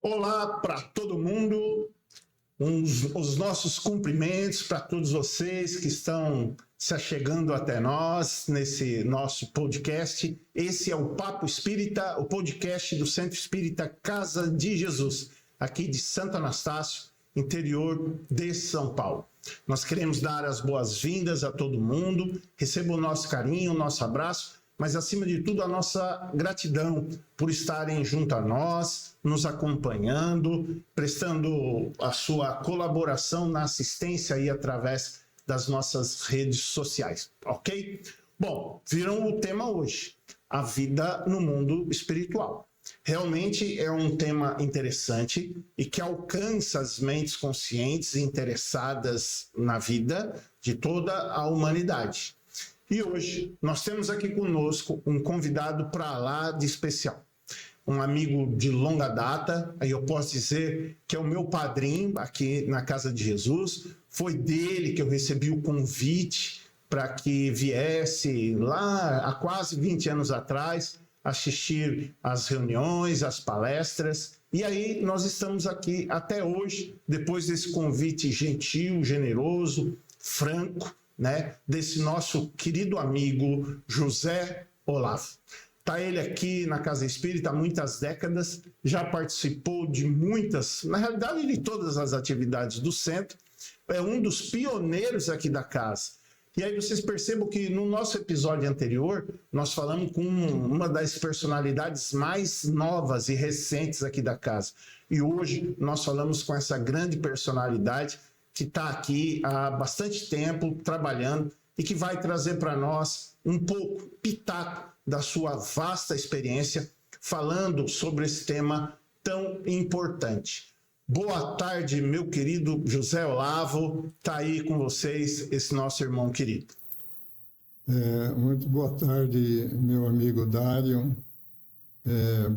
Olá para todo mundo, os nossos cumprimentos para todos vocês que estão se achegando até nós nesse nosso podcast. Esse é o Papo Espírita, o podcast do Centro Espírita Casa de Jesus, aqui de Santo Anastácio, interior de São Paulo. Nós queremos dar as boas-vindas a todo mundo, receba o nosso carinho, o nosso abraço, mas acima de tudo a nossa gratidão por estarem junto a nós, nos acompanhando, prestando a sua colaboração na assistência aí através das nossas redes sociais, ok? Bom, viram o tema hoje, a vida no mundo espiritual. Realmente é um tema interessante e que alcança as mentes conscientes e interessadas na vida de toda a humanidade. E hoje nós temos aqui conosco um convidado para lá de especial. Um amigo de longa data, aí eu posso dizer que é o meu padrinho aqui na Casa de Jesus. Foi dele que eu recebi o convite para que viesse lá há quase 20 anos atrás assistir às reuniões, às palestras. E aí nós estamos aqui até hoje, depois desse convite gentil, generoso, franco, né, desse nosso querido amigo José Olavo. Está ele aqui na Casa Espírita há muitas décadas, já participou de muitas, na realidade de todas as atividades do centro, é um dos pioneiros aqui da casa. E aí vocês percebam que no nosso episódio anterior, nós falamos com uma das personalidades mais novas e recentes aqui da casa. E hoje nós falamos com essa grande personalidade que está aqui há bastante tempo trabalhando e que vai trazer para nós um pouco, pitaco, da sua vasta experiência, falando sobre esse tema tão importante. Boa tarde, meu querido José Olavo, está aí com vocês esse nosso irmão querido. Muito boa tarde, meu amigo Dário.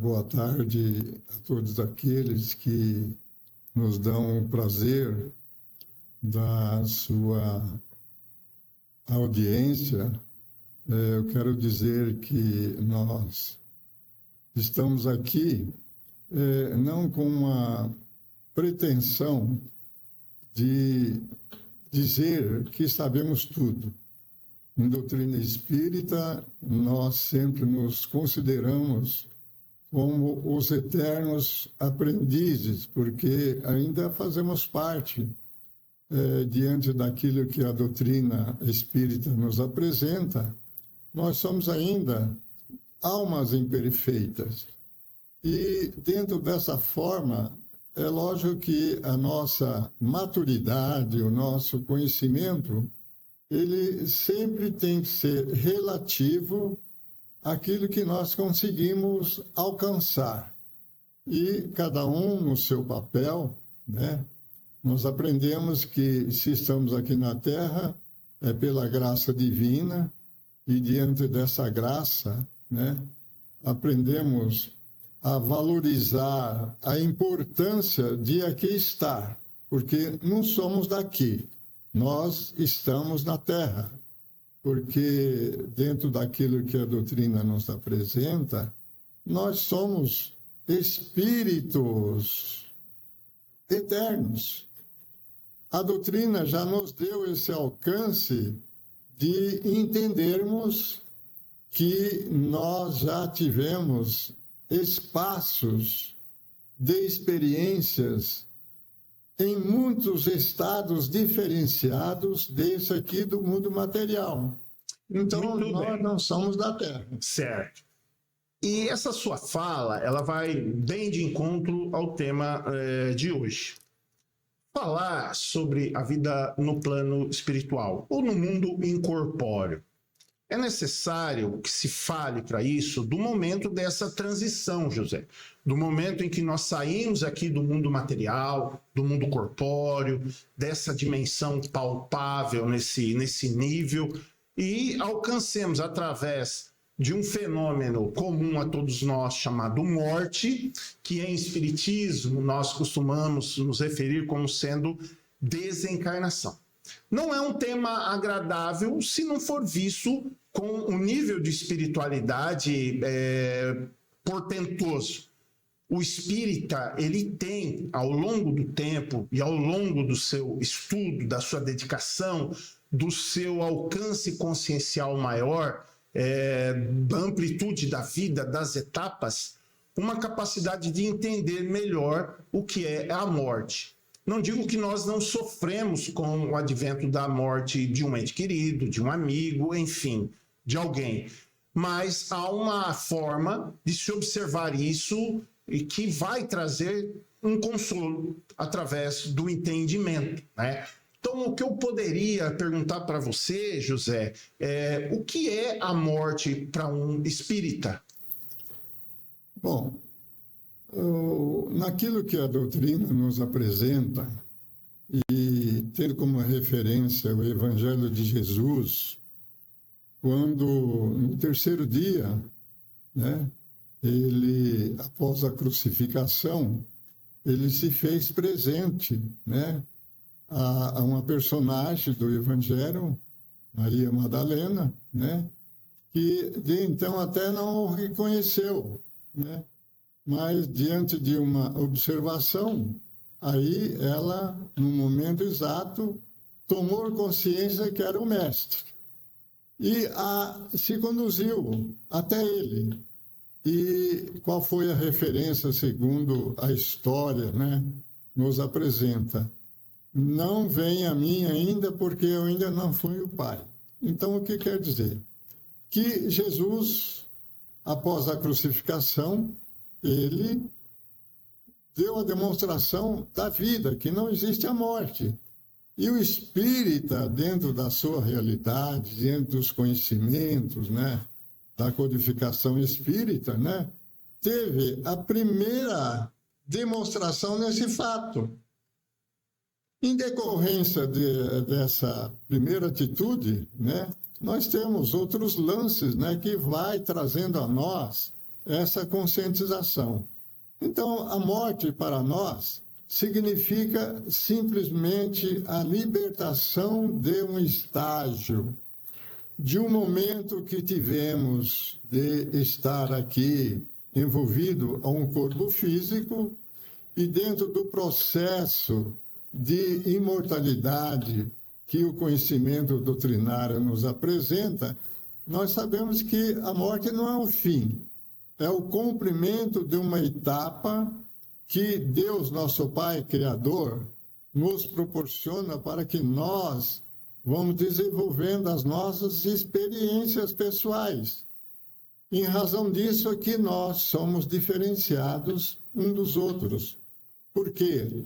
Boa tarde a todos aqueles que nos dão o prazer da sua audiência. Eu quero dizer que nós estamos aqui não com uma pretensão de dizer que sabemos tudo. Em doutrina espírita, nós sempre nos consideramos como os eternos aprendizes, porque ainda fazemos parte diante daquilo que a doutrina espírita nos apresenta. Nós somos ainda almas imperfeitas. E dentro dessa forma, é lógico que a nossa maturidade, o nosso conhecimento, ele sempre tem que ser relativo àquilo que nós conseguimos alcançar. E cada um no seu papel, né? Nós aprendemos que se estamos aqui na Terra é pela graça divina e diante dessa graça, né, aprendemos a valorizar a importância de aqui estar, porque não somos daqui, nós estamos na Terra, porque dentro daquilo que a doutrina nos apresenta, nós somos espíritos eternos. A doutrina já nos deu esse alcance de entendermos que nós já tivemos espaços de experiências em muitos estados diferenciados desse aqui do mundo material. Então, nós não somos da Terra. Certo. E essa sua fala, ela vai bem de encontro ao tema de hoje. Falar sobre a vida no plano espiritual ou no mundo incorpóreo. É necessário que se fale para isso do momento dessa transição, José. Do momento em que nós saímos aqui do mundo material, do mundo corpóreo, dessa dimensão palpável nesse nível, e alcancemos através de um fenômeno comum a todos nós chamado morte, que em espiritismo nós costumamos nos referir como sendo desencarnação. Não é um tema agradável se não for visto com um nível de espiritualidade portentoso. O espírita, ele tem, ao longo do tempo e ao longo do seu estudo, da sua dedicação, do seu alcance consciencial maior, da amplitude da vida, das etapas, uma capacidade de entender melhor o que é a morte. Não digo que nós não sofremos com o advento da morte de um ente querido, de um amigo, enfim, de alguém. Mas há uma forma de se observar isso e que vai trazer um consolo através do entendimento, né? Então, o que eu poderia perguntar para você, José, o que é a morte para um espírita? Bom, naquilo que a doutrina nos apresenta, e tendo como referência o Evangelho de Jesus, quando no terceiro dia, né, ele, após a crucificação, ele se fez presente, né, a uma personagem do Evangelho, Maria Madalena, né, que de então até não o reconheceu, né, mas diante de uma observação, aí ela, no momento exato, tomou consciência que era o mestre e se conduziu até ele. E qual foi a referência, segundo a história, né, nos apresenta? Não vem a mim ainda, porque eu ainda não fui o Pai. Então, o que quer dizer? Que Jesus, após a crucificação, ele deu a demonstração da vida, que não existe a morte. E o espírita, dentro da sua realidade, dentro dos conhecimentos, né, da codificação espírita, né, teve a primeira demonstração nesse fato. Em decorrência dessa primeira atitude, né, nós temos outros lances, né, que vai trazendo a nós essa conscientização. Então, a morte para nós significa simplesmente a libertação de um estágio, de um momento que tivemos de estar aqui envolvido a um corpo físico e dentro do processo de imortalidade que o conhecimento doutrinário nos apresenta, nós sabemos que a morte não é o fim, é o cumprimento de uma etapa que Deus, nosso Pai Criador, nos proporciona para que nós vamos desenvolvendo as nossas experiências pessoais. Em razão disso é que nós somos diferenciados uns dos outros. Por quê?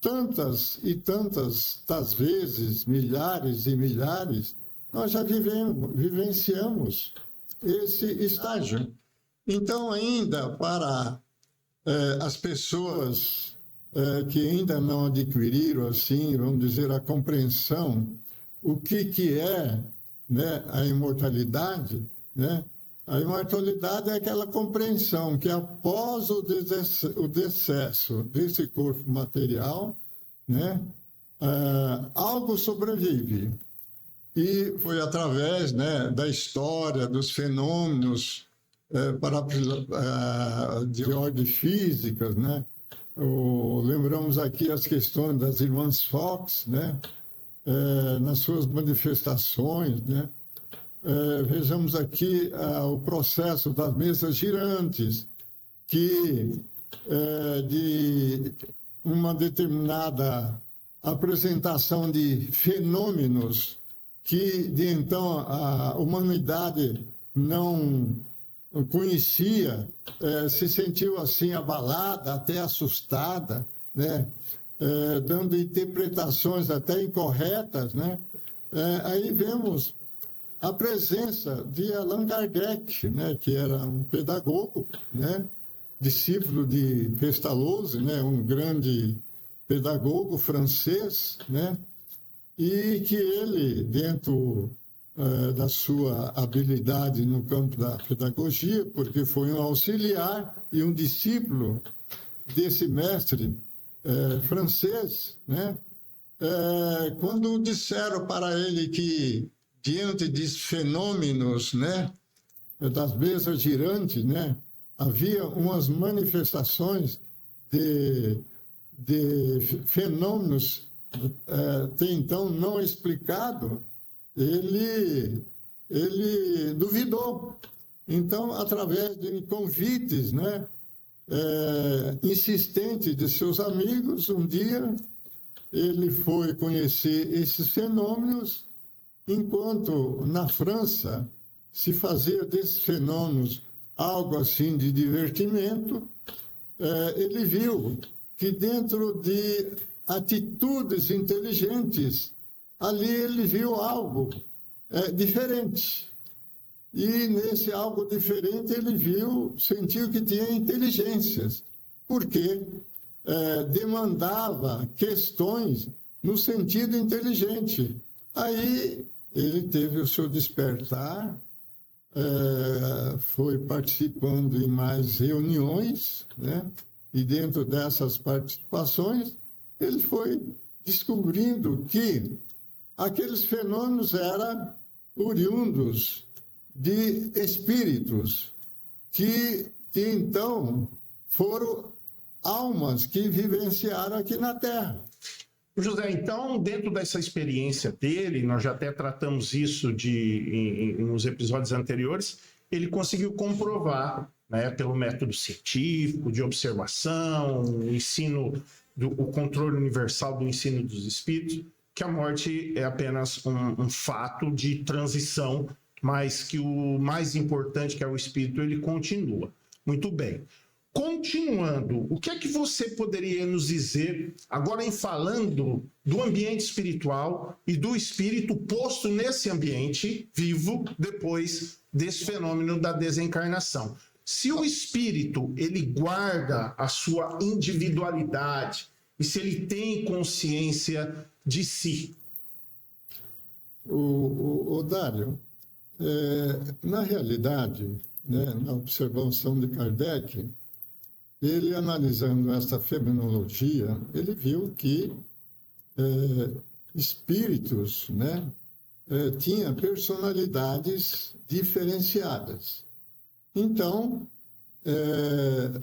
Tantas e tantas das vezes, milhares e milhares, nós já vivenciamos esse estágio. Então, ainda para as pessoas que ainda não adquiriram, assim, vamos dizer, a compreensão, o que é, né, a imortalidade, né? A imortalidade é aquela compreensão que após o decesso desse corpo material, né, algo sobrevive. E foi através, né, da história, dos fenômenos de ordem física, né? Lembramos aqui as questões das irmãs Fox, né? Nas suas manifestações, né? Vejamos aqui o processo das mesas girantes, que de uma determinada apresentação de fenômenos que de então a humanidade não conhecia, se sentiu assim abalada, até assustada, né? Dando interpretações até incorretas, né? Aí vemos a presença de Allan Kardec, né, que era um pedagogo, né, discípulo de Pestalozzi, né, um grande pedagogo francês, né, e que ele, dentro da sua habilidade no campo da pedagogia, porque foi um auxiliar e um discípulo desse mestre francês, né, quando disseram para ele que diante de fenômenos, né, das mesas girantes, né, havia umas manifestações de fenômenos até então não explicados, ele duvidou. Então, através de convites, né, insistentes de seus amigos, um dia ele foi conhecer esses fenômenos, enquanto na França se fazia desses fenômenos algo assim de divertimento, ele viu que dentro de atitudes inteligentes, ali ele viu algo diferente. E nesse algo diferente ele sentiu que tinha inteligências, porque demandava questões no sentido inteligente. Aí ele teve o seu despertar, foi participando em mais reuniões, né? E dentro dessas participações, ele foi descobrindo que aqueles fenômenos eram oriundos de espíritos que então foram almas que vivenciaram aqui na Terra. José, então, dentro dessa experiência dele, nós já até tratamos isso nos episódios anteriores, ele conseguiu comprovar, né, pelo método científico, de observação, o controle universal do ensino dos espíritos, que a morte é apenas um fato de transição, mas que o mais importante, que é o espírito, ele continua. Muito bem. Continuando, o que é que você poderia nos dizer, agora em falando do ambiente espiritual e do espírito posto nesse ambiente vivo depois desse fenômeno da desencarnação? Se o espírito, ele guarda a sua individualidade e se ele tem consciência de si? O Dário, na realidade, né, na observação de Kardec, ele analisando essa fenomenologia, ele viu que espíritos, né, tinham personalidades diferenciadas. Então,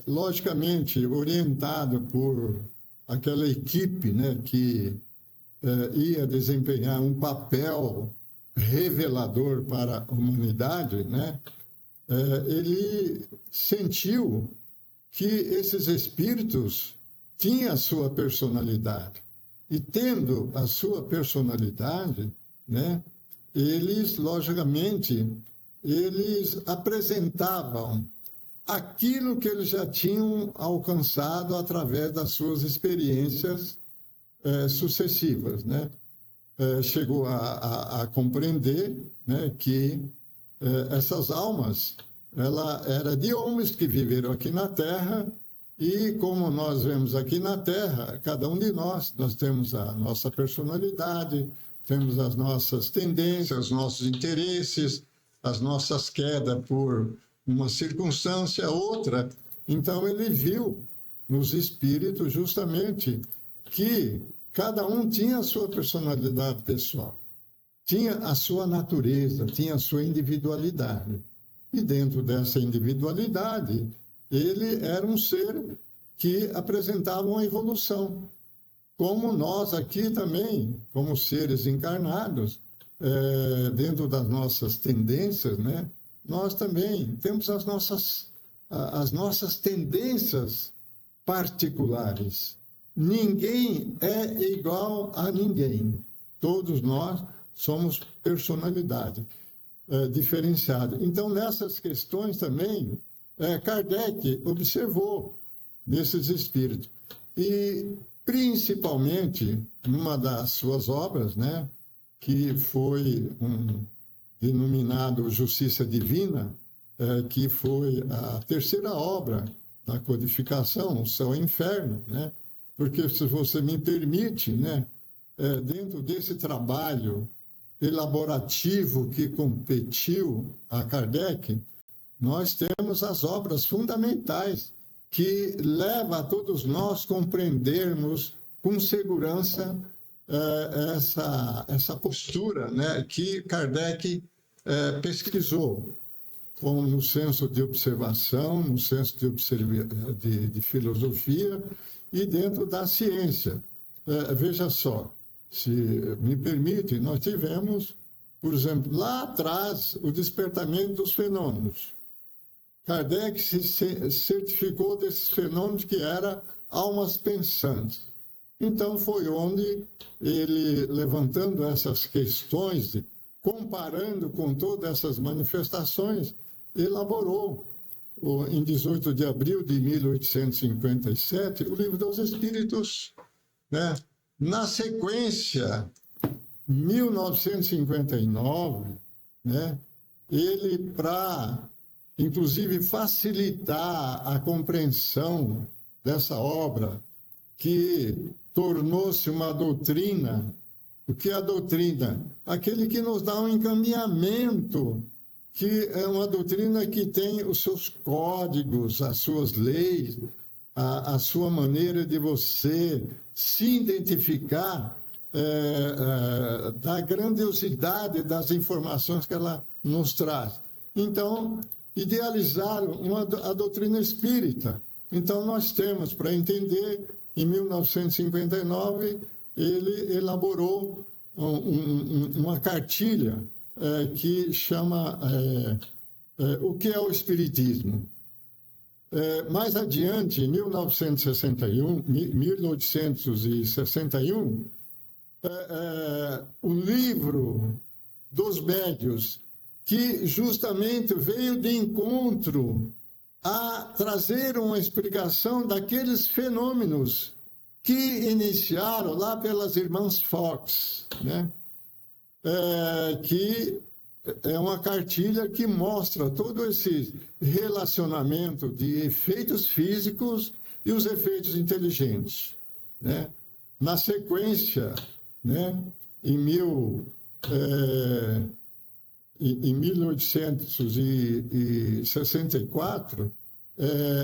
logicamente, orientado por aquela equipe, né, que ia desempenhar um papel revelador para a humanidade, né, ele sentiu que esses espíritos tinham a sua personalidade. E tendo a sua personalidade, né, eles, logicamente, eles apresentavam aquilo que eles já tinham alcançado através das suas experiências sucessivas, né? Chegou a compreender, né, que essas almas ela era de homens que viveram aqui na Terra, e como nós vemos aqui na Terra, cada um de nós temos a nossa personalidade, temos as nossas tendências, os nossos interesses, as nossas quedas por uma circunstância, outra. Então ele viu nos espíritos justamente que cada um tinha a sua personalidade pessoal, tinha a sua natureza, tinha a sua individualidade. E dentro dessa individualidade, ele era um ser que apresentava uma evolução. Como nós aqui também, como seres encarnados, dentro das nossas tendências, né, nós também temos as nossas tendências particulares. Ninguém é igual a ninguém. Todos nós somos personalidade diferenciada. Então, nessas questões também, Kardec observou nesses espíritos. E, principalmente, numa das suas obras, né, que foi denominado Justiça Divina, que foi a terceira obra da codificação, o Céu e o Inferno, né? Porque, se você me permite, né, dentro desse trabalho elaborativo que competiu a Kardec, nós temos as obras fundamentais que levam a todos nós compreendermos com segurança essa postura, né, que Kardec pesquisou. como no senso de observação, no senso de filosofia e dentro da ciência. Veja só, se me permite, nós tivemos, por exemplo, lá atrás, o despertamento dos fenômenos. Kardec se certificou desses fenômenos que eram almas pensantes. Então, foi onde ele, levantando essas questões, comparando com todas essas manifestações, elaborou, em 18 de abril de 1857, o Livro dos Espíritos, né? Na sequência, 1959, né? Ele, para, inclusive, facilitar a compreensão dessa obra, que tornou-se uma doutrina. O que é a doutrina? Aquele que nos dá um encaminhamento, que é uma doutrina que tem os seus códigos, as suas leis, a sua maneira de você se identificar da grandiosidade das informações que ela nos traz. Então, idealizaram a doutrina espírita. Então, nós temos, para entender, em 1959, ele elaborou uma cartilha que chama O que é o Espiritismo? Mais adiante, em 1861, o Livro dos Médiuns, que justamente veio de encontro a trazer uma explicação daqueles fenômenos que iniciaram lá pelas irmãs Fox, né? Que é uma cartilha que mostra todo esse relacionamento de efeitos físicos e os efeitos inteligentes, né? Na sequência, né, em 1864,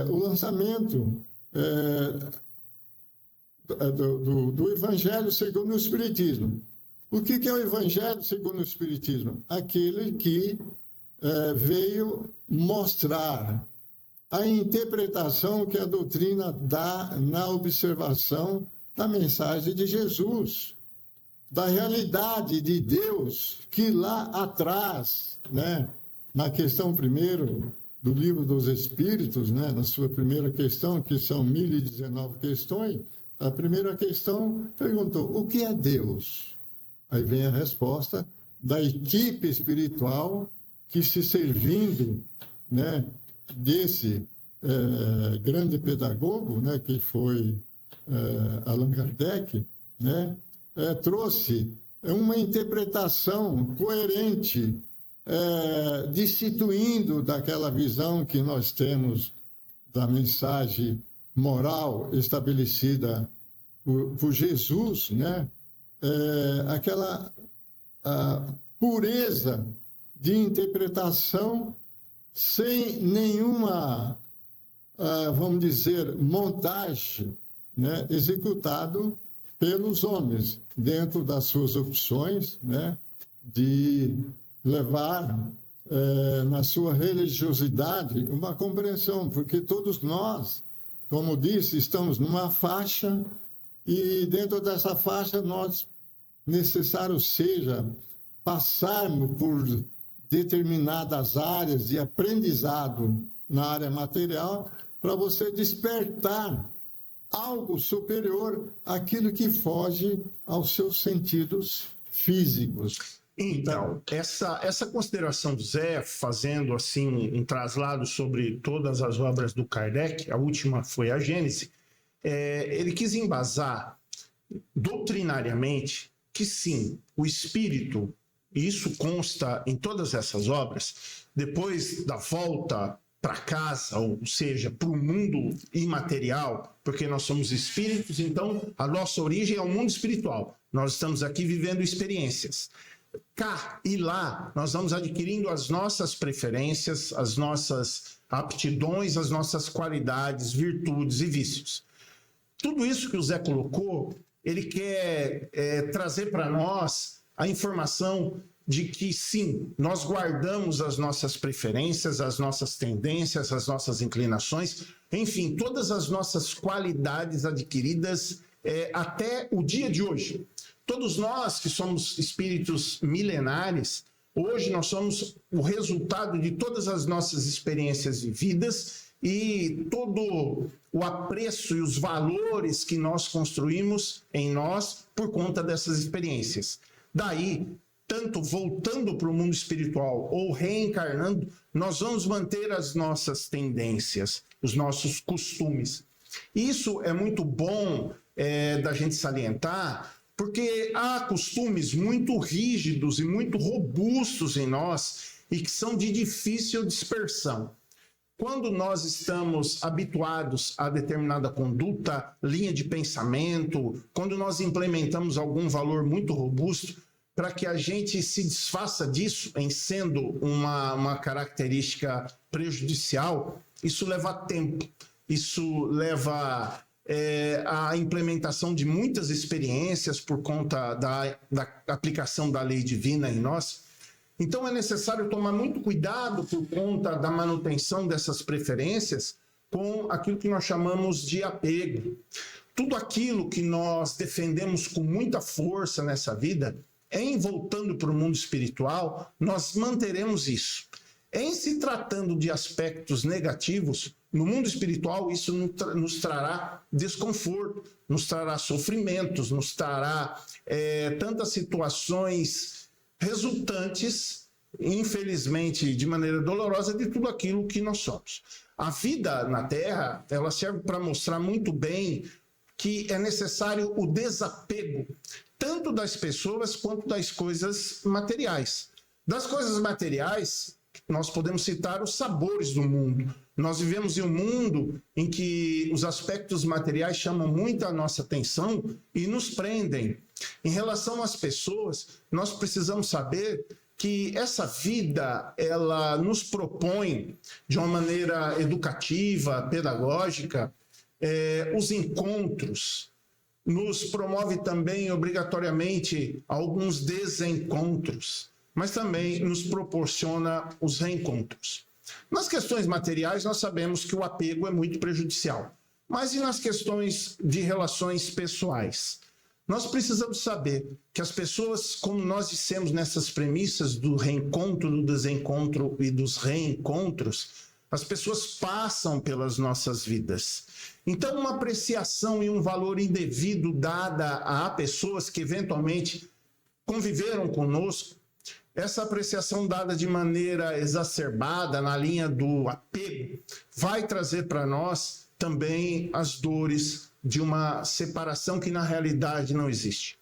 o lançamento do Evangelho segundo o Espiritismo. O que é o Evangelho segundo o Espiritismo? Aquele que veio mostrar a interpretação que a doutrina dá na observação da mensagem de Jesus, da realidade de Deus, que lá atrás, né, na questão primeiro do Livro dos Espíritos, né, na sua primeira questão, que são 1019 questões, a primeira questão perguntou: o que é Deus? Aí vem a resposta da equipe espiritual que, se servindo, né, desse grande pedagogo, né, que foi Allan Kardec, né, trouxe uma interpretação coerente, destituindo daquela visão que nós temos da mensagem moral estabelecida por Jesus, né? Aquela pureza de interpretação sem nenhuma, vamos dizer, montagem, né, executado pelos homens, dentro das suas opções, né, de levar na sua religiosidade uma compreensão, porque todos nós, como disse, estamos numa faixa, e dentro dessa faixa nós, necessário seja, passarmos por determinadas áreas de aprendizado na área material, para você despertar algo superior àquilo que foge aos seus sentidos físicos. Então, essa consideração do Zé, fazendo assim um traslado sobre todas as obras do Kardec, a última foi a Gênese, ele quis embasar doutrinariamente que sim, o espírito, e isso consta em todas essas obras, depois da volta para casa, ou seja, para o mundo imaterial, porque nós somos espíritos, então a nossa origem é o mundo espiritual. Nós estamos aqui vivendo experiências. Cá e lá, nós vamos adquirindo as nossas preferências, as nossas aptidões, as nossas qualidades, virtudes e vícios. Tudo isso que o Zé colocou, ele quer trazer para nós a informação de que, sim, nós guardamos as nossas preferências, as nossas tendências, as nossas inclinações, enfim, todas as nossas qualidades adquiridas até o dia de hoje. Todos nós que somos espíritos milenares, hoje nós somos o resultado de todas as nossas experiências vividas e todo o apreço e os valores que nós construímos em nós por conta dessas experiências. Daí, tanto voltando para o mundo espiritual ou reencarnando, nós vamos manter as nossas tendências, os nossos costumes. Isso é muito bom da gente salientar, porque há costumes muito rígidos e muito robustos em nós e que são de difícil dispersão. Quando nós estamos habituados a determinada conduta, linha de pensamento, quando nós implementamos algum valor muito robusto, para que a gente se desfaça disso, em sendo uma característica prejudicial, isso leva tempo, isso leva a implementação de muitas experiências por conta da aplicação da lei divina em nós. Então é necessário tomar muito cuidado por conta da manutenção dessas preferências com aquilo que nós chamamos de apego. Tudo aquilo que nós defendemos com muita força nessa vida, em voltando para o mundo espiritual, nós manteremos isso. Em se tratando de aspectos negativos, no mundo espiritual isso nos trará desconforto, nos trará sofrimentos, nos trará tantas situações resultantes, infelizmente, de maneira dolorosa, de tudo aquilo que nós somos. A vida na Terra, ela serve para mostrar muito bem que é necessário o desapego, tanto das pessoas quanto das coisas materiais. Das coisas materiais, nós podemos citar os sabores do mundo. Nós vivemos em um mundo em que os aspectos materiais chamam muito a nossa atenção e nos prendem. Em relação às pessoas, nós precisamos saber que essa vida, ela nos propõe, de uma maneira educativa, pedagógica, os encontros, nos promove também, obrigatoriamente, alguns desencontros, mas também nos proporciona os reencontros. Nas questões materiais, nós sabemos que o apego é muito prejudicial, mas e nas questões de relações pessoais? Nós precisamos saber que as pessoas, como nós dissemos nessas premissas do reencontro, do desencontro e dos reencontros, as pessoas passam pelas nossas vidas. Então, uma apreciação e um valor indevido dada a pessoas que eventualmente conviveram conosco, essa apreciação dada de maneira exacerbada, na linha do apego, vai trazer para nós também as dores de uma separação que na realidade não existe.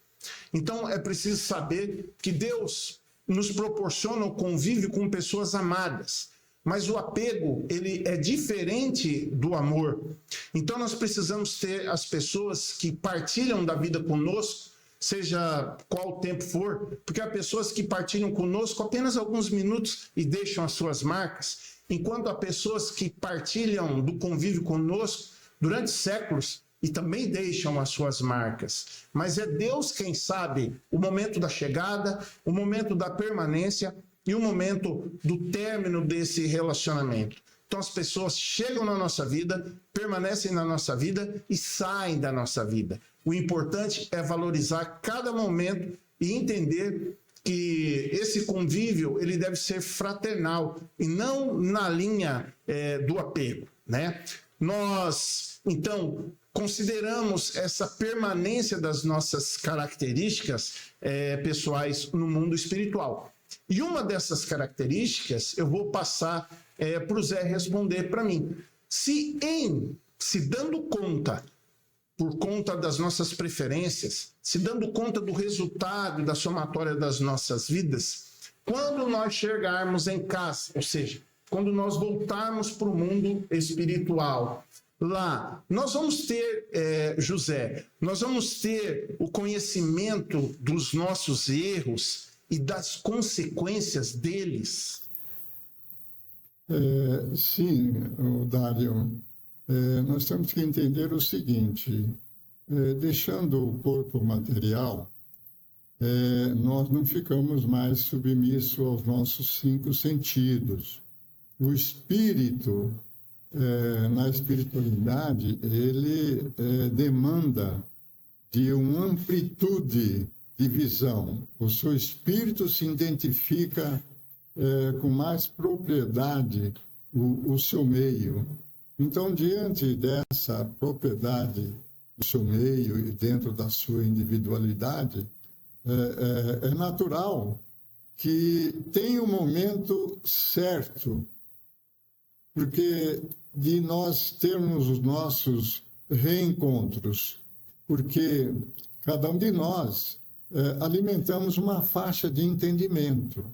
Então, é preciso saber que Deus nos proporciona o convívio com pessoas amadas, mas o apego, ele é diferente do amor. Então, nós precisamos ter as pessoas que partilham da vida conosco, seja qual tempo for, porque há pessoas que partilham conosco apenas alguns minutos e deixam as suas marcas, enquanto há pessoas que partilham do convívio conosco durante séculos e também deixam as suas marcas. Mas é Deus quem sabe o momento da chegada, o momento da permanência e o momento do término desse relacionamento. Então as pessoas chegam na nossa vida, permanecem na nossa vida e saem da nossa vida. O importante é valorizar cada momento e entender que esse convívio ele deve ser fraternal e não na linha do apego, né? Nós, então, consideramos essa permanência das nossas características pessoais no mundo espiritual. E uma dessas características eu vou passar para o Zé responder para mim. Se dando conta, por conta das nossas preferências, se dando conta do resultado da somatória das nossas vidas, quando nós chegarmos em casa, ou seja, quando nós voltarmos para o mundo espiritual, lá, nós vamos ter, José, nós vamos ter o conhecimento dos nossos erros e das consequências deles? Sim, Dário. Nós temos que entender o seguinte, deixando o corpo material, nós não ficamos mais submissos aos nossos 5 sentidos. O espírito, na espiritualidade, ele demanda de uma amplitude de visão. O seu espírito se identifica com mais propriedade o seu meio. Então, diante dessa propriedade do seu meio e dentro da sua individualidade, é natural que tenha um momento certo, porque de nós termos os nossos reencontros, porque cada um de nós alimentamos uma faixa de entendimento.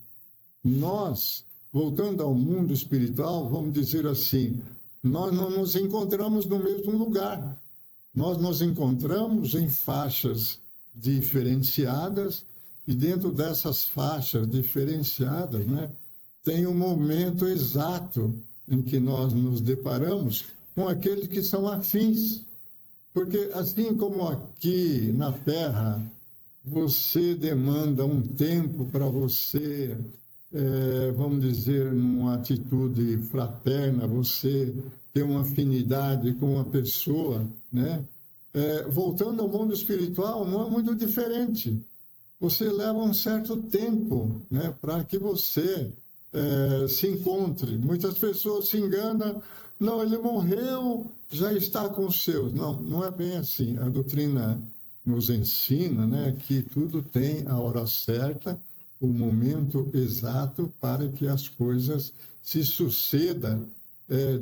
Nós, voltando ao mundo espiritual, vamos dizer assim, nós não nos encontramos no mesmo lugar. Nós nos encontramos em faixas diferenciadas e dentro dessas faixas diferenciadas, né, tem um momento exato em que nós nos deparamos com aqueles que são afins. Porque assim como aqui na Terra, você demanda um tempo para você, vamos dizer, numa atitude fraterna, você ter uma afinidade com uma pessoa, né? Voltando ao mundo espiritual, não é muito diferente. Você leva um certo tempo, né, para que você se encontre. Muitas pessoas se enganam, não, ele morreu, já está com os seus. Não, não é bem assim. A doutrina nos ensina, né, que tudo tem a hora certa, o momento exato para que as coisas se sucedam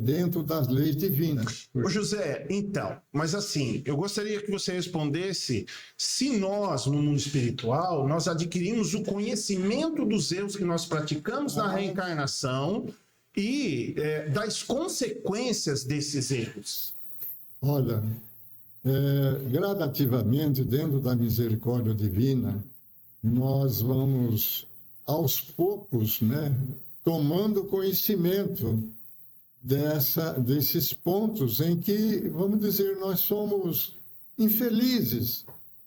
dentro das leis divinas. Ô José, então, mas assim, eu gostaria que você respondesse se nós, no mundo espiritual, nós adquirimos o conhecimento dos erros que nós praticamos na reencarnação e das consequências desses erros. Olha, gradativamente, dentro da misericórdia divina, nós vamos, aos poucos, né, tomando conhecimento desses pontos em que, vamos dizer, nós somos infelizes,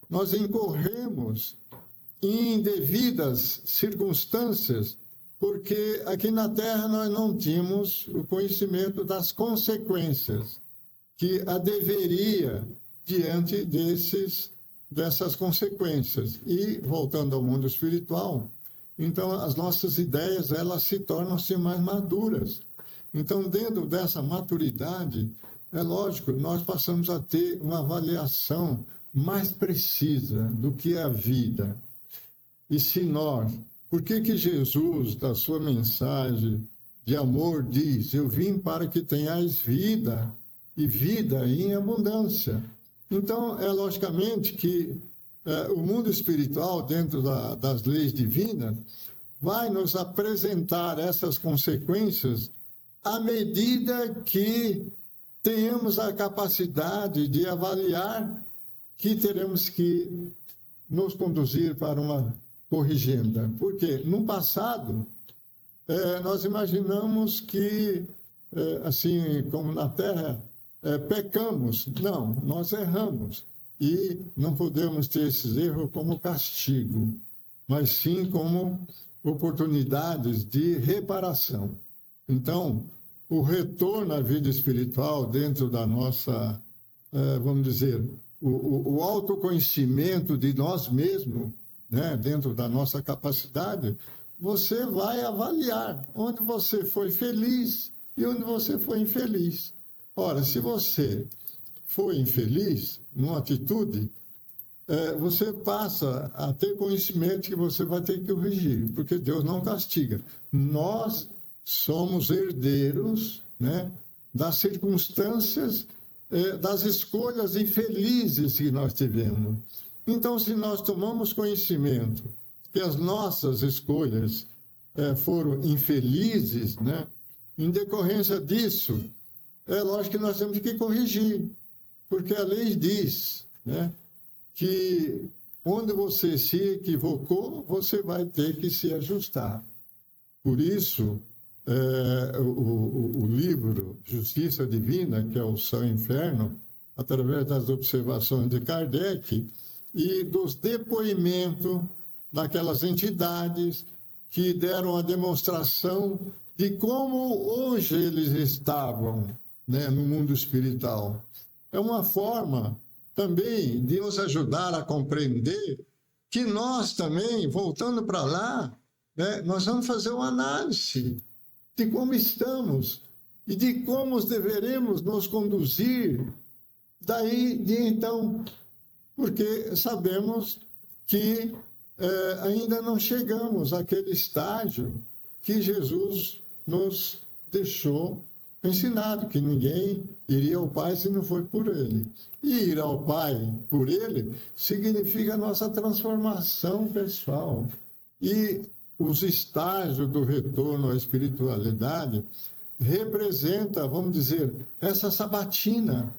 nós incorremos em indevidas circunstâncias, porque aqui na Terra nós não tínhamos o conhecimento das consequências que haveria diante dessas consequências. E, voltando ao mundo espiritual, então as nossas ideias elas se tornam-se mais maduras. Então, dentro dessa maturidade, é lógico, nós passamos a ter uma avaliação mais precisa do que é a vida. E se nós... Por que Jesus, da sua mensagem de amor, diz: eu vim para que tenhais vida, e vida em abundância? Então, logicamente que o mundo espiritual, dentro das leis divinas, vai nos apresentar essas consequências à medida que tenhamos a capacidade de avaliar que teremos que nos conduzir para uma corrigenda. Porque no passado, nós imaginamos que, assim como na Terra, pecamos. Não, nós erramos. E não podemos ter esses erros como castigo, mas sim como oportunidades de reparação. Então, o retorno à vida espiritual dentro da nossa, vamos dizer, o autoconhecimento de nós mesmos, né, dentro da nossa capacidade, você vai avaliar onde você foi feliz e onde você foi infeliz. Ora, se você foi infeliz numa atitude, você passa a ter conhecimento que você vai ter que corrigir, porque Deus não castiga. Nós somos herdeiros, né, das circunstâncias, das escolhas infelizes que nós tivemos. Então, se nós tomamos conhecimento que as nossas escolhas foram infelizes, né, em decorrência disso, é lógico que nós temos que corrigir, porque a lei diz, né, que onde você se equivocou, você vai ter que se ajustar. Por isso, o livro Justiça Divina, que é o Céu e o Inferno, através das observações de Kardec e dos depoimentos daquelas entidades que deram a demonstração de como hoje eles estavam, né, no mundo espiritual. É uma forma também de nos ajudar a compreender que nós também, voltando para lá, né, nós vamos fazer uma análise de como estamos e de como deveremos nos conduzir daí de então, porque sabemos que ainda não chegamos àquele estágio que Jesus nos deixou ensinado, que ninguém iria ao Pai se não for por Ele. E ir ao Pai por Ele significa a nossa transformação pessoal. E os estágios do retorno à espiritualidade representa, vamos dizer, essa sabatina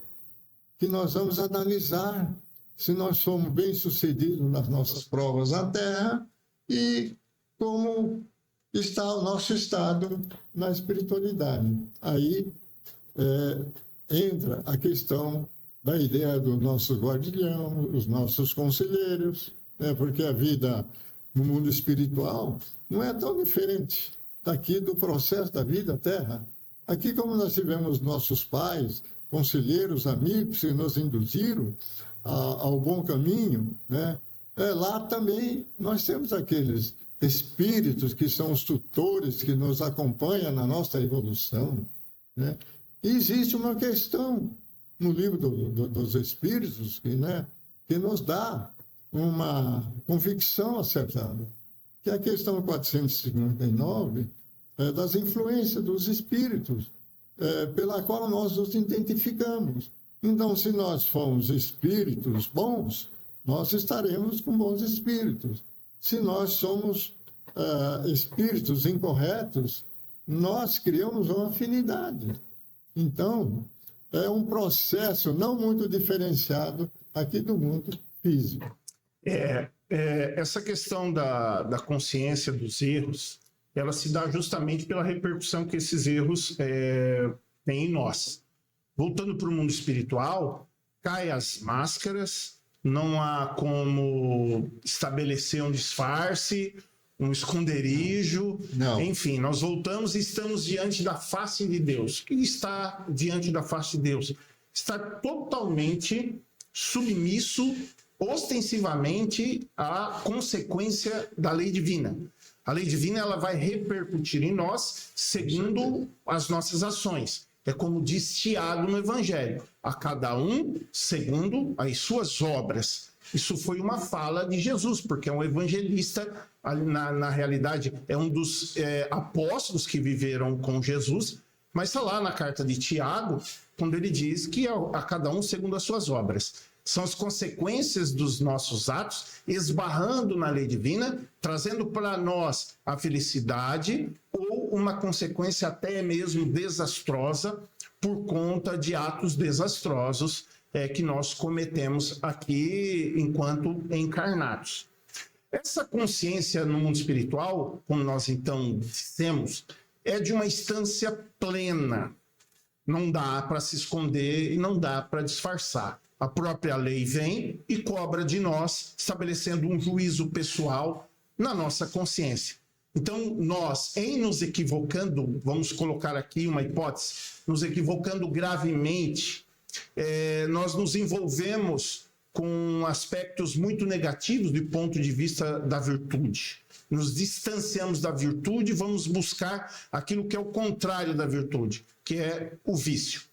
que nós vamos analisar se nós somos bem-sucedidos nas nossas provas na Terra e como está o nosso estado na espiritualidade. Aí entra a questão da ideia do nosso guardião, os nossos conselheiros, né? Porque a vida no mundo espiritual não é tão diferente daqui do processo da vida Terra. Aqui, como nós tivemos nossos pais, conselheiros, amigos que nos induziram ao bom caminho, né? Lá também nós temos aqueles espíritos que são os tutores que nos acompanham na nossa evolução, né? E existe uma questão no livro dos espíritos que nos dá uma convicção acertada, que é a questão 459 das influências dos espíritos, pela qual nós nos identificamos. Então, se nós formos espíritos bons, nós estaremos com bons espíritos. Se nós somos espíritos incorretos, nós criamos uma afinidade. Então, é um processo não muito diferenciado aqui do mundo físico. Essa questão da consciência dos erros, ela se dá justamente pela repercussão que esses erros têm em nós. Voltando para o mundo espiritual, caem as máscaras, não há como estabelecer um disfarce, um esconderijo, não. Enfim, nós voltamos e estamos diante da face de Deus. O que está diante da face de Deus? Está totalmente submisso, ostensivamente, à consequência da lei divina. A lei divina ela vai repercutir em nós segundo as nossas ações. É como diz Tiago no Evangelho, a cada um segundo as suas obras. Isso foi uma fala de Jesus, porque é um evangelista, na realidade é um dos apóstolos que viveram com Jesus, mas está lá na carta de Tiago, quando ele diz que a cada um segundo as suas obras. São as consequências dos nossos atos, esbarrando na lei divina, trazendo para nós a felicidade ou uma consequência até mesmo desastrosa por conta de atos desastrosos que nós cometemos aqui enquanto encarnados. Essa consciência no mundo espiritual, como nós então dissemos, é de uma instância plena. Não dá para se esconder e não dá para disfarçar. A própria lei vem e cobra de nós, estabelecendo um juízo pessoal na nossa consciência. Então, nós, em nos equivocando, vamos colocar aqui uma hipótese, nos equivocando gravemente, nós nos envolvemos com aspectos muito negativos do ponto de vista da virtude. Nos distanciamos da virtude e vamos buscar aquilo que é o contrário da virtude, que é o vício.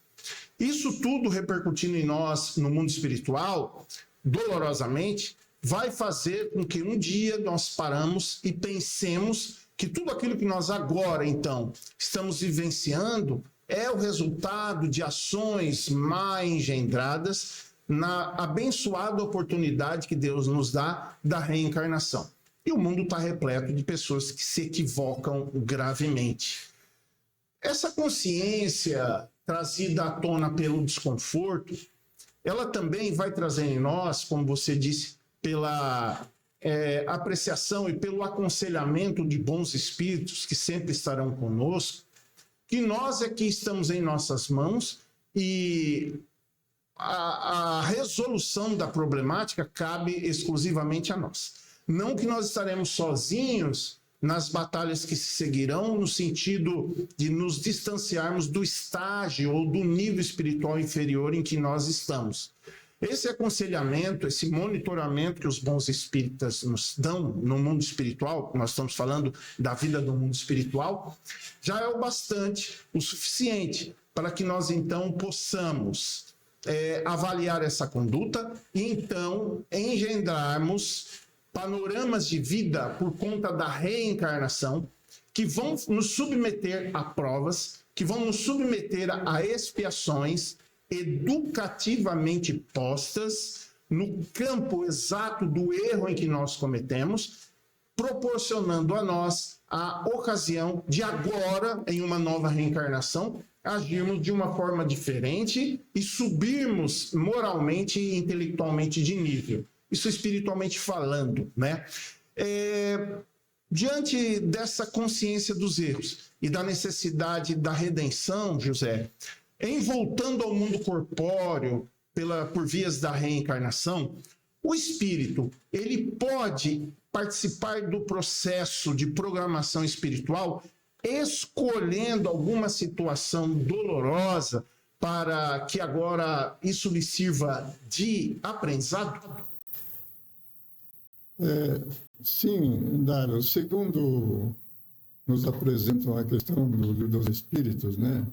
Isso tudo repercutindo em nós, no mundo espiritual, dolorosamente, vai fazer com que um dia nós paramos e pensemos que tudo aquilo que nós agora, então, estamos vivenciando é o resultado de ações mal engendradas na abençoada oportunidade que Deus nos dá da reencarnação. E o mundo está repleto de pessoas que se equivocam gravemente. Essa consciência trazida à tona pelo desconforto, ela também vai trazer em nós, como você disse, pela apreciação e pelo aconselhamento de bons espíritos que sempre estarão conosco, que nós aqui estamos em nossas mãos e a resolução da problemática cabe exclusivamente a nós. Não que nós estaremos sozinhos nas batalhas que se seguirão, no sentido de nos distanciarmos do estágio ou do nível espiritual inferior em que nós estamos. Esse aconselhamento, esse monitoramento que os bons espíritas nos dão no mundo espiritual, nós estamos falando da vida do mundo espiritual, já é o bastante, o suficiente, para que nós então possamos avaliar essa conduta e então engendrarmos panoramas de vida por conta da reencarnação que vão nos submeter a provas, que vão nos submeter a expiações educativamente postas no campo exato do erro em que nós cometemos, proporcionando a nós a ocasião de agora, em uma nova reencarnação, agirmos de uma forma diferente e subirmos moralmente e intelectualmente de nível. Isso espiritualmente falando, né? Diante dessa consciência dos erros e da necessidade da redenção, José, em voltando ao mundo corpóreo por vias da reencarnação, o espírito, ele pode participar do processo de programação espiritual escolhendo alguma situação dolorosa para que agora isso lhe sirva de aprendizado? Sim, Dário, segundo nos apresentam a questão dos espíritos, né?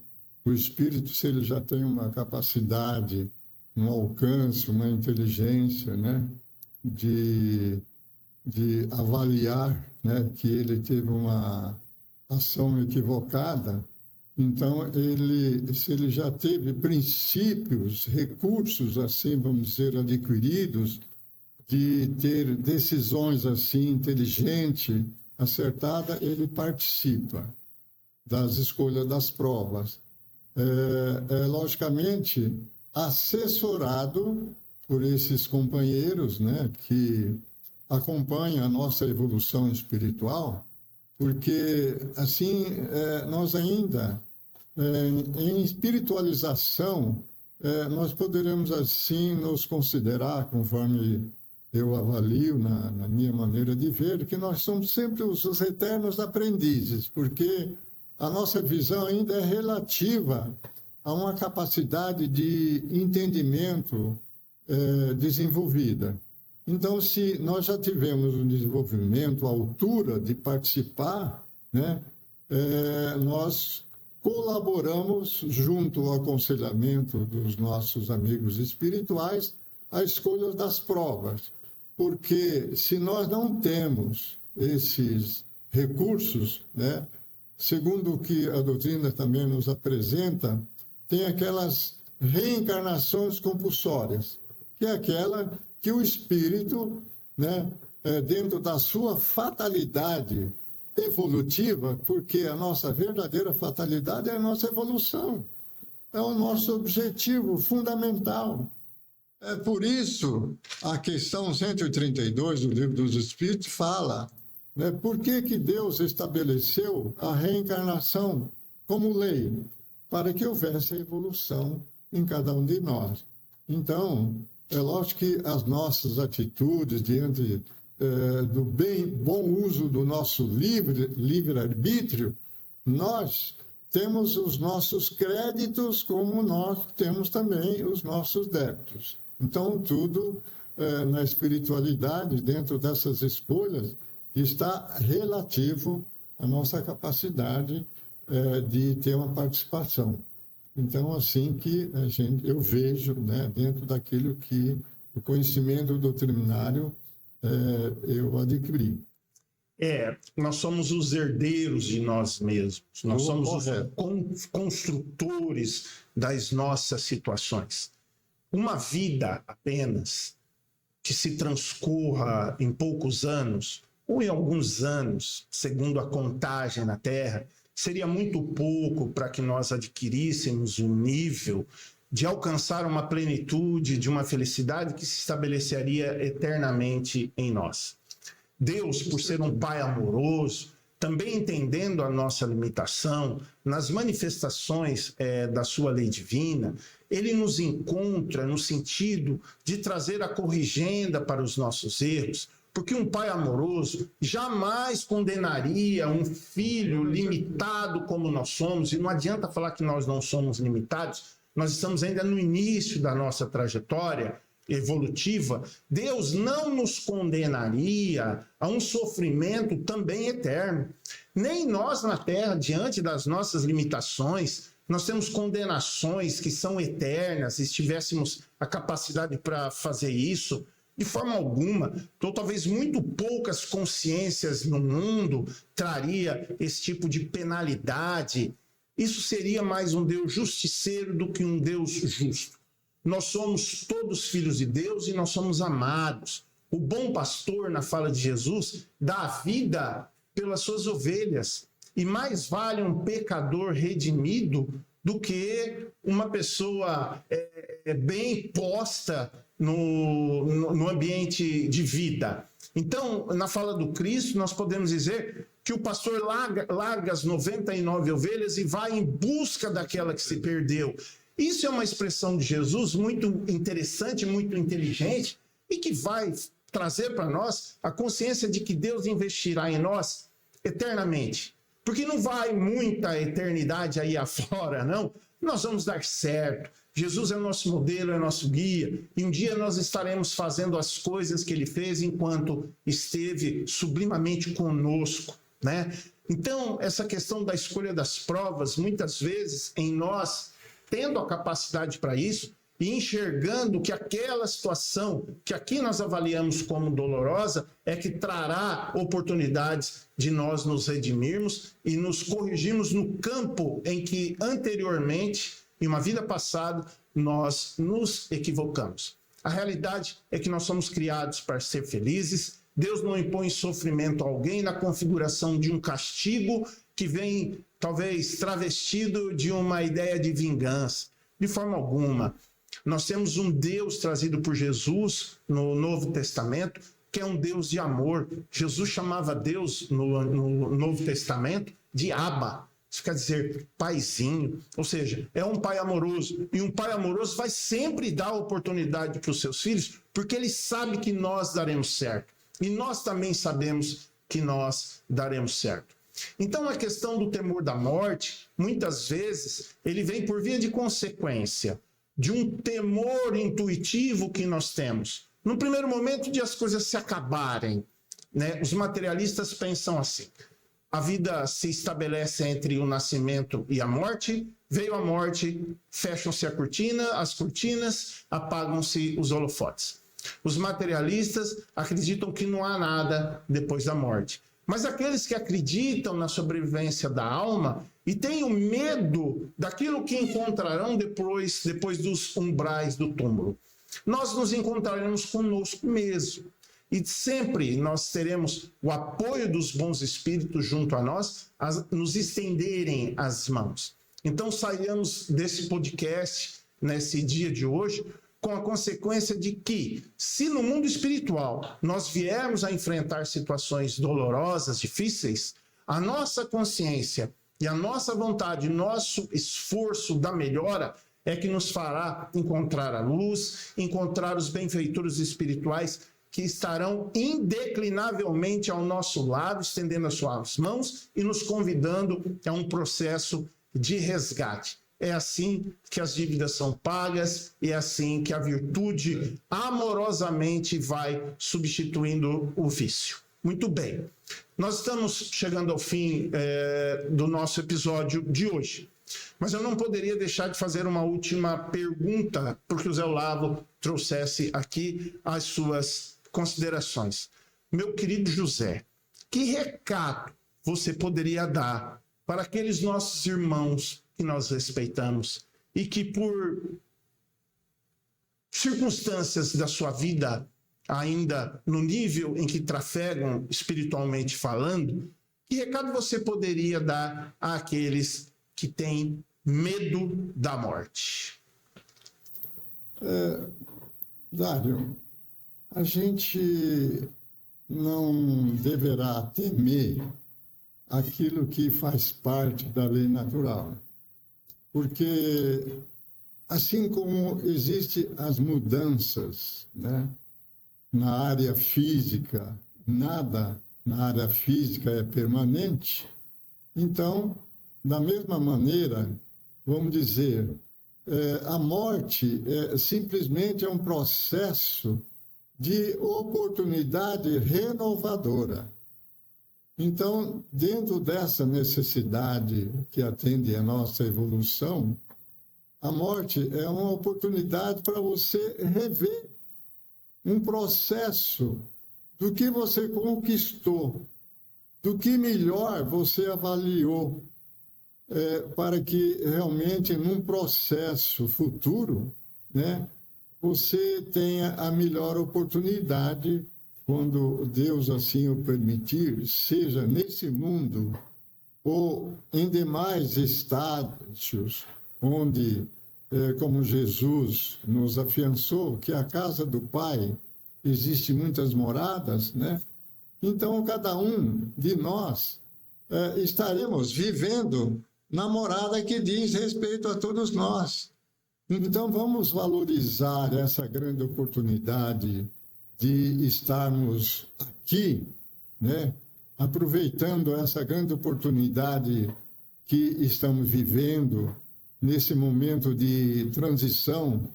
O espírito, se ele já tem uma capacidade, um alcance, uma inteligência, né? de avaliar, né? Que ele teve uma ação equivocada, então se ele já teve princípios, recursos, assim, vamos dizer, adquiridos, de ter decisões assim, inteligente, acertada, ele participa das escolhas das provas. Logicamente, assessorado por esses companheiros, né, que acompanham a nossa evolução espiritual, porque, assim, nós ainda, em espiritualização, nós poderemos, assim, nos considerar, conforme eu avalio na minha maneira de ver, que nós somos sempre os eternos aprendizes, porque a nossa visão ainda é relativa a uma capacidade de entendimento desenvolvida. Então, se nós já tivemos um desenvolvimento à altura de participar, né, nós colaboramos junto ao aconselhamento dos nossos amigos espirituais a escolha das provas. Porque se nós não temos esses recursos, né, segundo o que a doutrina também nos apresenta, tem aquelas reencarnações compulsórias, que é aquela que o espírito, né, dentro da sua fatalidade evolutiva, porque a nossa verdadeira fatalidade é a nossa evolução, é o nosso objetivo fundamental. É por isso a questão 132 do Livro dos Espíritos fala, né, por que Deus estabeleceu a reencarnação como lei? Para que houvesse a evolução em cada um de nós. Então, é lógico que as nossas atitudes diante do bom uso do nosso livre-arbítrio, nós temos os nossos créditos como nós temos também os nossos débitos. Então, tudo na espiritualidade, dentro dessas escolhas, está relativo à nossa capacidade de ter uma participação. Então, assim que eu vejo, né, dentro daquilo que o conhecimento doutrinário eu adquiri. Nós somos os herdeiros de nós mesmos, nós somos os construtores das nossas situações. Uma vida apenas que se transcorra em poucos anos, ou em alguns anos, segundo a contagem na Terra, seria muito pouco para que nós adquiríssemos um nível de alcançar uma plenitude, de uma felicidade que se estabeleceria eternamente em nós. Deus, por ser um Pai amoroso, também entendendo a nossa limitação, nas manifestações da sua lei divina, ele nos encontra no sentido de trazer a corrigenda para os nossos erros, Porque um pai amoroso jamais condenaria um filho limitado como nós somos, e não adianta falar que nós não somos limitados, nós estamos ainda no início da nossa trajetória evolutiva. Deus não nos condenaria a um sofrimento também eterno. Nem nós na Terra, diante das nossas limitações, nós temos condenações que são eternas, se tivéssemos a capacidade para fazer isso, de forma alguma. Então, talvez muito poucas consciências no mundo traria esse tipo de penalidade. Isso seria mais um Deus justiceiro do que um Deus justo. Nós somos todos filhos de Deus e nós somos amados. O bom pastor, na fala de Jesus, dá a vida pelas suas ovelhas. E mais vale um pecador redimido do que uma pessoa bem posta no ambiente de vida. Então, na fala do Cristo, nós podemos dizer que o pastor larga as 99 ovelhas e vai em busca daquela que se perdeu. Isso é uma expressão de Jesus muito interessante, muito inteligente, e que vai trazer para nós a consciência de que Deus investirá em nós eternamente. Porque não vai muita eternidade aí afora, não. Nós vamos dar certo. Jesus é o nosso modelo, é o nosso guia. E um dia nós estaremos fazendo as coisas que ele fez enquanto esteve sublimamente conosco, né? Então, essa questão da escolha das provas, muitas vezes em nós, tendo a capacidade para isso, e enxergando que aquela situação que aqui nós avaliamos como dolorosa é que trará oportunidades de nós nos redimirmos e nos corrigirmos no campo em que anteriormente, em uma vida passada, nós nos equivocamos. A realidade é que nós somos criados para ser felizes. Deus não impõe sofrimento a alguém na configuração de um castigo que vem, talvez, travestido de uma ideia de vingança. De forma alguma. Nós temos um Deus trazido por Jesus no Novo Testamento, que é um Deus de amor. Jesus chamava Deus no Novo Testamento de Abba. Isso quer dizer paizinho. Ou seja, é um pai amoroso. E um pai amoroso vai sempre dar oportunidade para os seus filhos, porque ele sabe que nós daremos certo. E nós também sabemos que nós daremos certo. Então, a questão do temor da morte, muitas vezes, ele vem por via de consequência de um temor intuitivo que nós temos. No primeiro momento de as coisas se acabarem, né? Os materialistas pensam assim: a vida se estabelece entre o nascimento e a morte, veio a morte, fecham-se as cortinas, apagam-se os holofotes. Os materialistas acreditam que não há nada depois da morte. Mas aqueles que acreditam na sobrevivência da alma e têm o medo daquilo que encontrarão depois dos umbrais do túmulo, nós nos encontraremos conosco mesmo. E sempre nós teremos o apoio dos bons espíritos junto a nós, a nos estenderem as mãos. Então saímos desse podcast, nesse dia de hoje, com a consequência de que, se no mundo espiritual nós viermos a enfrentar situações dolorosas, difíceis, a nossa consciência e a nossa vontade, nosso esforço da melhora é que nos fará encontrar a luz, encontrar os benfeitores espirituais que estarão indeclinavelmente ao nosso lado, estendendo as suas mãos e nos convidando a um processo de resgate. É assim que as dívidas são pagas, e é assim que a virtude amorosamente vai substituindo o vício. Muito bem. Nós estamos chegando ao fim do nosso episódio de hoje. Mas eu não poderia deixar de fazer uma última pergunta, porque o Zé Olavo trouxesse aqui as suas considerações. Meu querido José, que recado você poderia dar para aqueles nossos irmãos que nós respeitamos e que por circunstâncias da sua vida, ainda no nível em que trafegam espiritualmente falando, que recado você poderia dar àqueles que têm medo da morte? Dário, a gente não deverá temer aquilo que faz parte da lei natural. Porque, assim como existem as mudanças, né, na área física, nada na área física é permanente. Então, da mesma maneira, vamos dizer, a morte simplesmente é um processo de oportunidade renovadora. Então, dentro dessa necessidade que atende à nossa evolução, a morte é uma oportunidade para você rever um processo do que você conquistou, do que melhor você avaliou, para que realmente, num processo futuro, né, você tenha a melhor oportunidade, quando Deus assim o permitir, seja nesse mundo ou em demais estágios, onde, como Jesus nos afiançou, que a casa do Pai existe muitas moradas, né? Então, cada um de nós estaremos vivendo na morada que diz respeito a todos nós. Então, vamos valorizar essa grande oportunidade de estarmos aqui, né? Aproveitando essa grande oportunidade que estamos vivendo nesse momento de transição,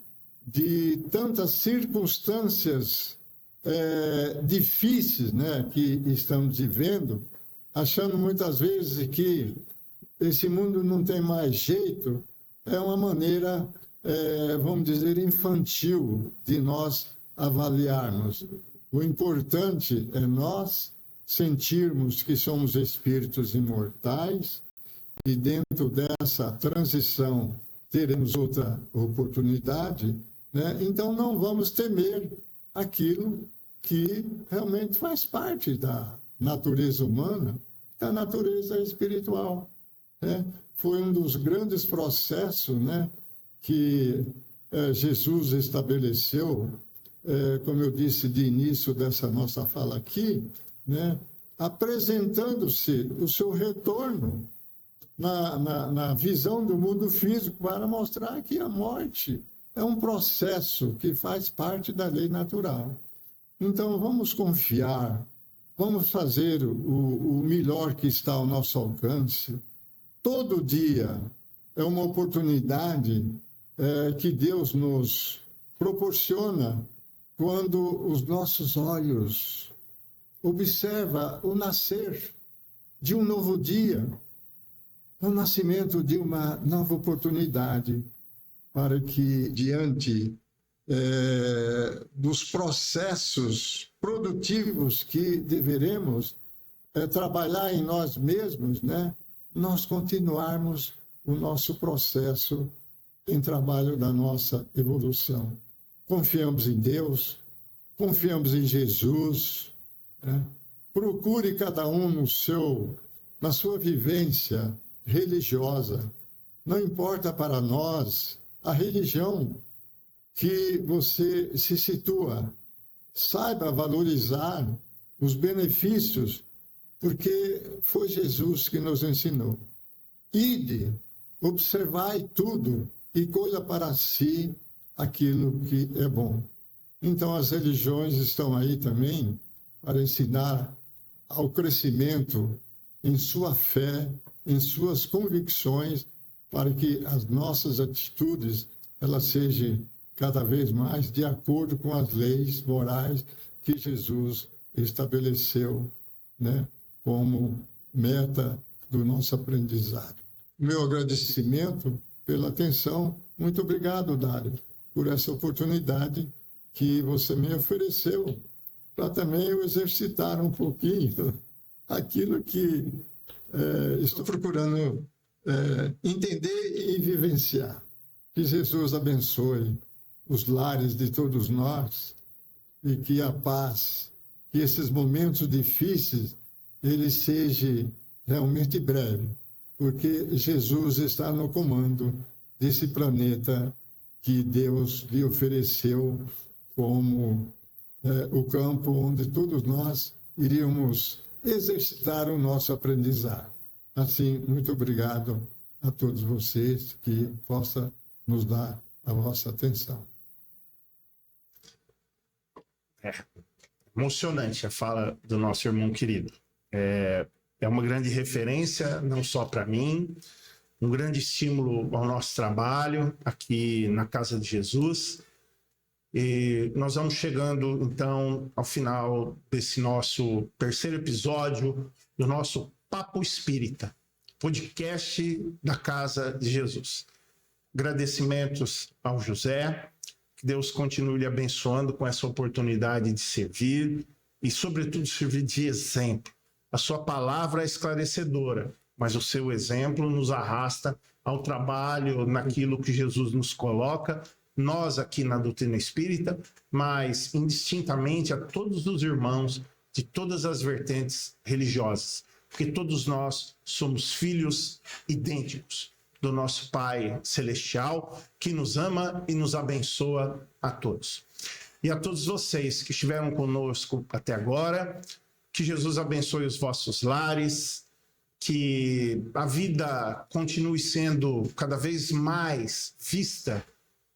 de tantas circunstâncias difíceis, né, que estamos vivendo, achando muitas vezes que esse mundo não tem mais jeito, é uma maneira, vamos dizer, infantil de nós avaliarmos. O importante é nós sentirmos que somos espíritos imortais e dentro dessa transição teremos outra oportunidade, né? Então não vamos temer aquilo que realmente faz parte da natureza humana, da natureza espiritual, né? Foi um dos grandes processos, né, que Jesus estabeleceu, como eu disse de início dessa nossa fala aqui, né, apresentando-se o seu retorno na visão do mundo físico para mostrar que a morte é um processo que faz parte da lei natural. Então, vamos confiar, vamos fazer o melhor que está ao nosso alcance. Todo dia é uma oportunidade que Deus nos proporciona quando os nossos olhos observam o nascer de um novo dia, o nascimento de uma nova oportunidade, para que, diante dos processos produtivos que deveremos trabalhar em nós mesmos, né, nós continuarmos o nosso processo em trabalho da nossa evolução. Confiamos em Deus, confiamos em Jesus, né? Procure cada um na sua vivência religiosa. Não importa para nós a religião que você se situa. Saiba valorizar os benefícios, porque foi Jesus que nos ensinou. Ide, observai tudo e colha para si aquilo que é bom. Então, as religiões estão aí também para ensinar ao crescimento em sua fé, em suas convicções, para que as nossas atitudes elas sejam cada vez mais de acordo com as leis morais que Jesus estabeleceu, né, como meta do nosso aprendizado. Meu agradecimento pela atenção. Muito obrigado, Dário, por essa oportunidade que você me ofereceu para também eu exercitar um pouquinho aquilo que estou procurando entender e vivenciar. Que Jesus abençoe os lares de todos nós e que a paz, que esses momentos difíceis, ele seja realmente breve, porque Jesus está no comando desse planeta que Deus lhe ofereceu como o campo onde todos nós iríamos exercitar o nosso aprendizado. Assim, muito obrigado a todos vocês que possa nos dar a vossa atenção. Emocionante a fala do nosso irmão querido. É uma grande referência, não só para mim, um grande estímulo ao nosso trabalho aqui na Casa de Jesus. E nós vamos chegando, então, ao final desse nosso terceiro episódio do nosso Papo Espírita, podcast da Casa de Jesus. Agradecimentos ao José, que Deus continue lhe abençoando com essa oportunidade de servir e, sobretudo, servir de exemplo. A sua palavra é esclarecedora, mas o seu exemplo nos arrasta ao trabalho, naquilo que Jesus nos coloca, nós aqui na doutrina espírita, mas indistintamente a todos os irmãos de todas as vertentes religiosas, porque todos nós somos filhos idênticos do nosso Pai Celestial, que nos ama e nos abençoa a todos. E a todos vocês que estiveram conosco até agora, que Jesus abençoe os vossos lares, que a vida continue sendo cada vez mais vista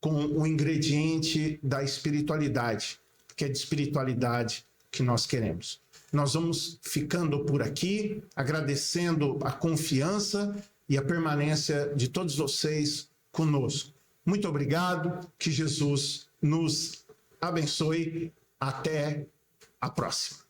com o ingrediente da espiritualidade, porque é de espiritualidade que nós queremos. Nós vamos ficando por aqui, agradecendo a confiança e a permanência de todos vocês conosco. Muito obrigado, que Jesus nos abençoe. Até a próxima.